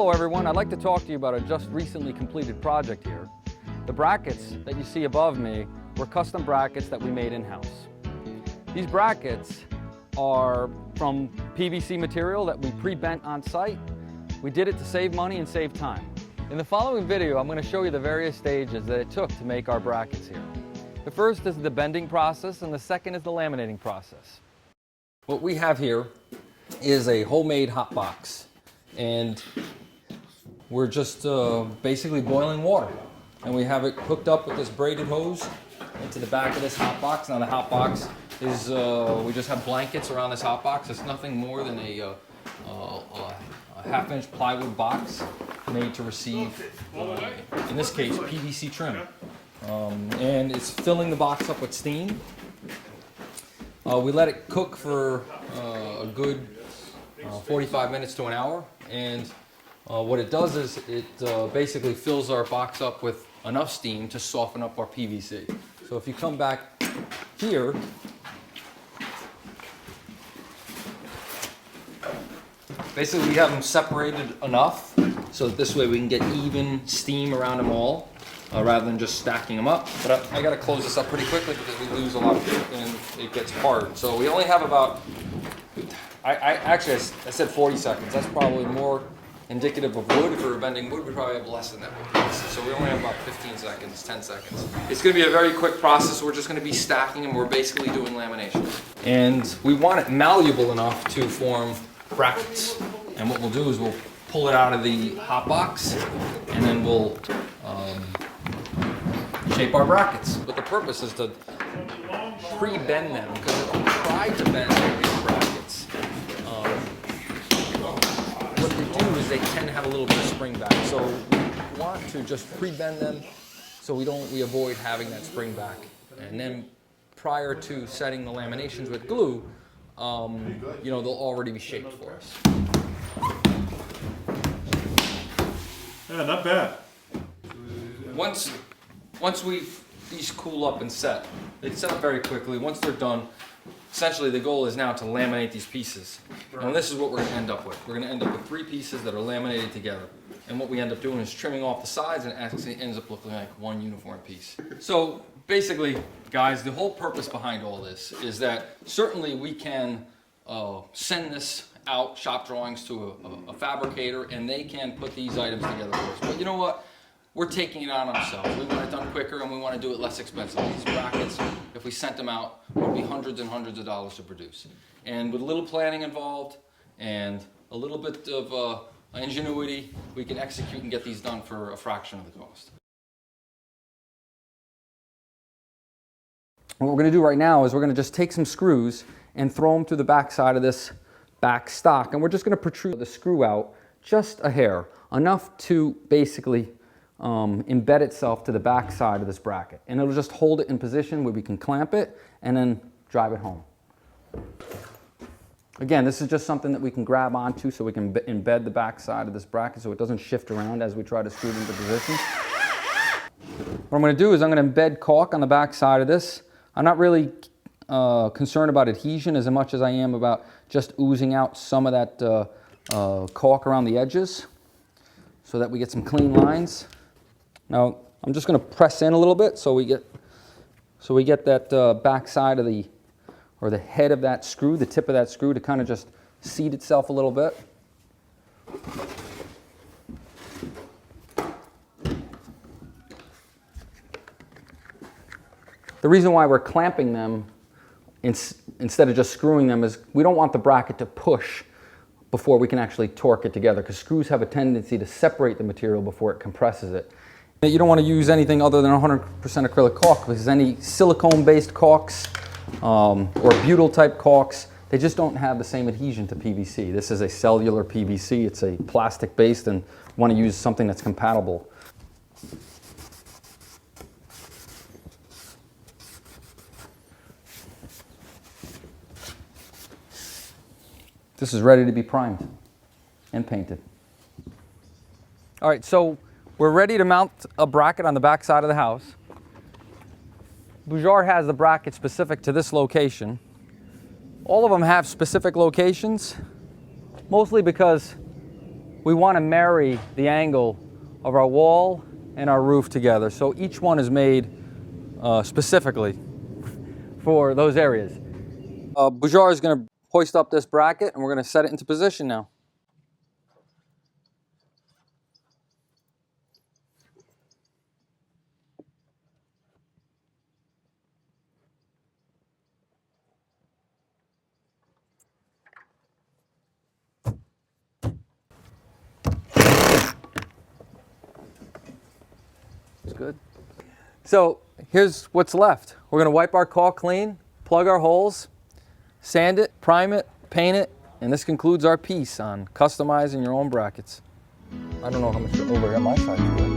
Hello everyone, I'd like to talk to you about a just recently completed project here. The brackets that you see above me were custom brackets that we made in-house. These brackets are from PVC material that we pre-bent on site. We did it to save money and save time. In the following video, I'm going to show you the various stages that it took to make our brackets here. The first is the bending process and the second is the laminating process. What we have here is a homemade hot box, and we're just basically boiling water, and we have it hooked up with this braided hose into the back of this hot box. Now the hot box is, we just have blankets around this hot box. It's nothing more than a half-inch plywood box made to receive, in this case, PVC trim. And it's filling the box up with steam. We let it cook for a good 45 minutes to an hour, and what it does is it basically fills our box up with enough steam to soften up our PVC. So if you come back here, basically we have them separated enough so that this way we can get even steam around them all rather than just stacking them up. But I got to close this up pretty quickly because we lose a lot of heat and it gets hard. So we only have about, I said 40 seconds. That's probably more indicative of wood. If we were bending wood, we probably have less than that. So we only have about 15 seconds, 10 seconds. It's going to be a very quick process. We're just going to be stacking them. We're basically doing lamination. And we want it malleable enough to form brackets. And what we'll do is we'll pull it out of the hot box and then we'll shape our brackets. But the purpose is to pre-bend them, because if we try to bend these brackets, what they do is they tend to have a little bit of spring back. So we want to just pre-bend them so we avoid having that spring back. And then prior to setting the laminations with glue, they'll already be shaped for us. Yeah, not bad. Once these cool up and set, they set up very quickly. Once they're done, essentially the goal is now to laminate these pieces. And this is what we're going to end up with. We're going to end up with 3 pieces that are laminated together. And what we end up doing is trimming off the sides, and it actually ends up looking like one uniform piece. So basically, guys, the whole purpose behind all this is that certainly we can send this out, shop drawings, to a fabricator, and they can put these items together for us. But you know what? We're taking it on ourselves. We want it done quicker and we want to do it less expensive. These brackets, if we sent them out, would be hundreds and hundreds of dollars to produce. And with a little planning involved and a little bit of ingenuity, we can execute and get these done for a fraction of the cost. What we're going to do right now is we're going to just take some screws and throw them through the back side of this back stock. And we're just going to protrude the screw out just a hair, enough to basically embed itself to the back side of this bracket. And it'll just hold it in position where we can clamp it and then drive it home. Again, this is just something that we can grab onto so we can embed the back side of this bracket so it doesn't shift around as we try to screw it into position. What I'm going to do is I'm going to embed caulk on the back side of this. I'm not really concerned about adhesion as much as I am about just oozing out some of that caulk around the edges so that we get some clean lines. Now I'm just going to press in a little bit so we get that back side of the head of that screw, the tip of that screw, to kind of just seat itself a little bit. The reason why we're clamping them instead of just screwing them is we don't want the bracket to push before we can actually torque it together, because screws have a tendency to separate the material before it compresses it. You don't want to use anything other than 100% acrylic caulk, because any silicone-based caulks or butyl-type caulks, they just don't have the same adhesion to PVC. This is a cellular PVC. It's a plastic-based, and we want to use something that's compatible. This is ready to be primed and painted. All right, so we're ready to mount a bracket on the back side of the house. Boujar has the bracket specific to this location. All of them have specific locations, mostly because we want to marry the angle of our wall and our roof together. So each one is made specifically for those areas. Bujar is going to hoist up this bracket and we're going to set it into position now. It's good. So here's what's left. We're going to wipe our caulk clean, plug our holes, sand it, prime it, paint it, and this concludes our piece on customizing your own brackets. I don't know how much overhead my side is good.